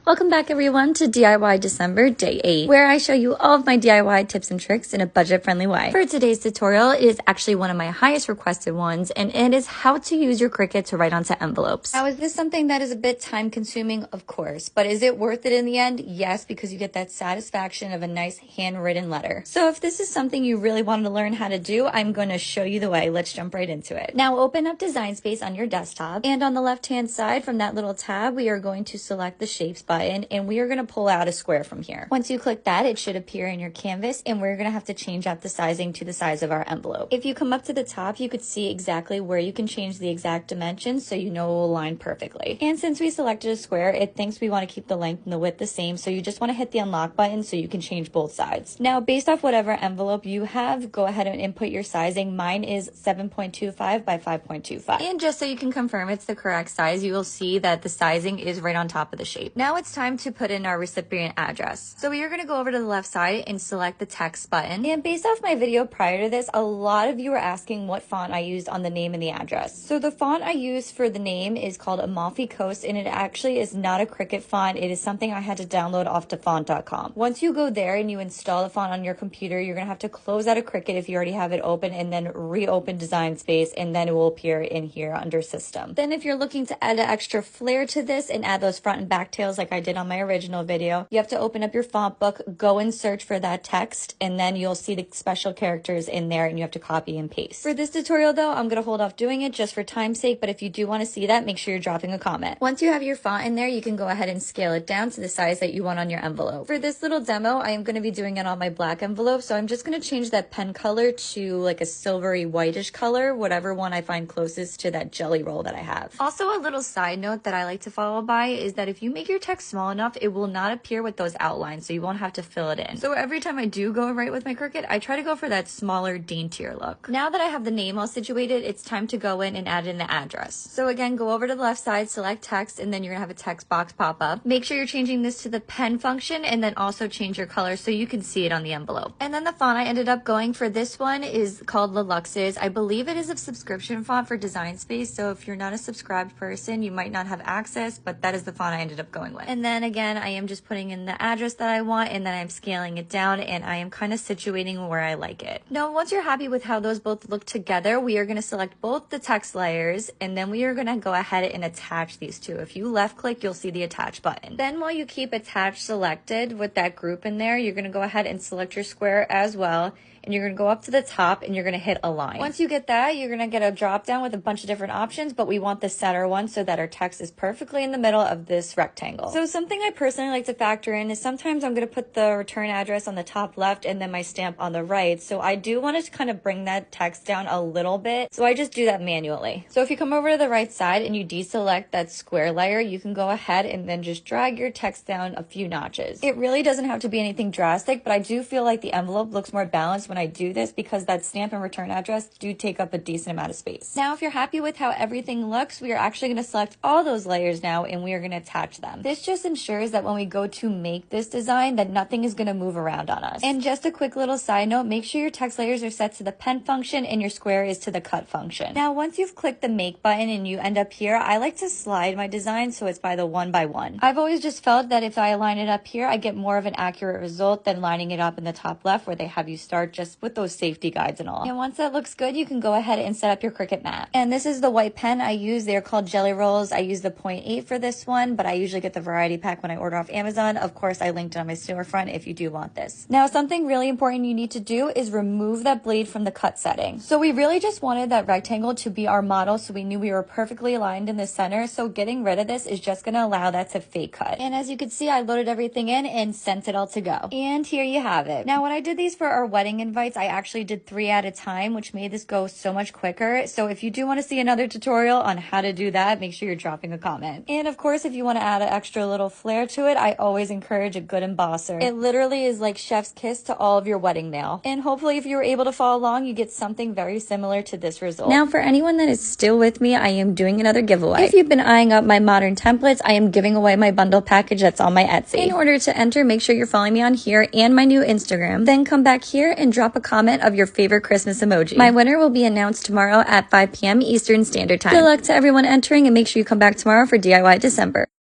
Welcome back everyone to DIY December Day 8, where I show you all of my DIY tips and tricks in a budget-friendly way. For today's tutorial, it is actually one of my highest requested ones, and it is how to use your Cricut to write onto envelopes. Now, is this something that is a bit time-consuming? Of course, but is it worth it in the end? Yes, because you get that satisfaction of a nice handwritten letter. So if this is something you really wanted to learn how to do, I'm going to show you the way. Let's jump right into it. Now, open up Design Space on your desktop, and on the left-hand side from that little tab, we are going to select the Shapes button, and we are going to pull out a square from here. Once you click that, it should appear in your canvas, and we're going to have to change out the sizing to the size of our envelope. If you come up to the top, you could see exactly where you can change the exact dimensions so you know it will align perfectly. And since we selected a square, it thinks we want to keep the length and the width the same, so you just want to hit the unlock button so you can change both sides. Now, based off whatever envelope you have, go ahead and input your sizing. Mine is 7.25 by 5.25. And just so you can confirm it's the correct size, you will see that the sizing is right on top of the shape. Now it's time to put in our recipient address. So we are going to go over to the left side and select the text button. And based off my video prior to this, a lot of you are asking what font I used on the name and the address. So the font I used for the name is called Amalfi Coast, and it actually is not a Cricut font. It is something I had to download off to font.com. Once you go there and you install the font on your computer, you're going to have to close out of Cricut if you already have it open, and then reopen Design Space, and then it will appear in here under System. Then if you're looking to add an extra flair to this and add those front and back tails like I did on my original video, you have to open up your font book, go and search for that text, and then you'll see the special characters in there and you have to copy and paste. For this tutorial though, I'm going to hold off doing it just for time's sake, but if you do want to see that, make sure you're dropping a comment. Once you have your font in there, you can go ahead and scale it down to the size that you want on your envelope. For this little demo, I am going to be doing it on my black envelope, so I'm just going to change that pen color to like a silvery whitish color, whatever one I find closest to that jelly roll that I have. Also, a little side note that I like to follow by is that if you make your text small enough, it will not appear with those outlines, so you won't have to fill it in. So every time I do go write with my Cricut, I try to go for that smaller, daintier look. Now that I have the name all situated, it's time to go in and add in the address. So again, go over to the left side, select text, and then you're gonna have a text box pop up. Make sure you're changing this to the pen function, and then also change your color so you can see it on the envelope. And then the font I ended up going for this one is called Lux's. I believe it is a subscription font for Design Space, so if you're not a subscribed person, you might not have access, but that is the font I ended up going with. And then again, I am just putting in the address that I want, and then I'm scaling it down, and I am kind of situating where I like it. Now, once you're happy with how those both look together, we are going to select both the text layers, and then we are going to go ahead and attach these two. If you left click, you'll see the attach button. Then while you keep attach selected with that group in there, you're going to go ahead and select your square as well, and you're going to go up to the top and you're going to hit align. Once you get that, you're going to get a drop down with a bunch of different options, but we want the center one so that our text is perfectly in the middle of this rectangle. So something I personally like to factor in is sometimes I'm going to put the return address on the top left and then my stamp on the right. So I do want to kind of bring that text down a little bit. So I just do that manually. So if you come over to the right side and you deselect that square layer, you can go ahead and then just drag your text down a few notches. It really doesn't have to be anything drastic, but I do feel like the envelope looks more balanced when I do this because that stamp and return address do take up a decent amount of space. Now, if you're happy with how everything looks, we are actually going to select all those layers now and we are going to attach them. This just ensures that when we go to make this design, that nothing is going to move around on us. And just a quick little side note, make sure your text layers are set to the pen function and your square is to the cut function. Now, once you've clicked the make button and you end up here, I like to slide my design so it's by the 1 by 1. I've always just felt that if I align it up here, I get more of an accurate result than lining it up in the top left where they have you start just with those safety guides and all. And once that looks good, you can go ahead and set up your Cricut mat. And this is the white pen I use. They're called Jelly Rolls. I use the 0.8 for this one, but I usually get the variety pack when I order off Amazon. Of course, I linked it on my storefront if you do want this. Now, something really important you need to do is remove that blade from the cut setting. So we really just wanted that rectangle to be our model, so we knew we were perfectly aligned in the center. So getting rid of this is just going to allow that to fake cut. And as you can see, I loaded everything in and sent it all to go. And here you have it. Now, when I did these for our wedding invites, I actually did 3 at a time, which made this go so much quicker. So if you do want to see another tutorial on how to do that, make sure you're dropping a comment. And of course, if you want to add an extra little flair to it, I always encourage a good embosser. It literally is like chef's kiss to all of your wedding mail. And hopefully if you were able to follow along, you get something very similar to this result. Now, for anyone that is still with me, I am doing another giveaway. If you've been eyeing up my modern templates, I am giving away my bundle package that's on my Etsy. In order to enter, make sure you're following me on here and my new Instagram. Then come back here and drop a comment of your favorite Christmas emoji. My winner will be announced tomorrow at 5 p.m. Eastern Standard Time. Good luck to everyone entering, and make sure you come back tomorrow for DIY December.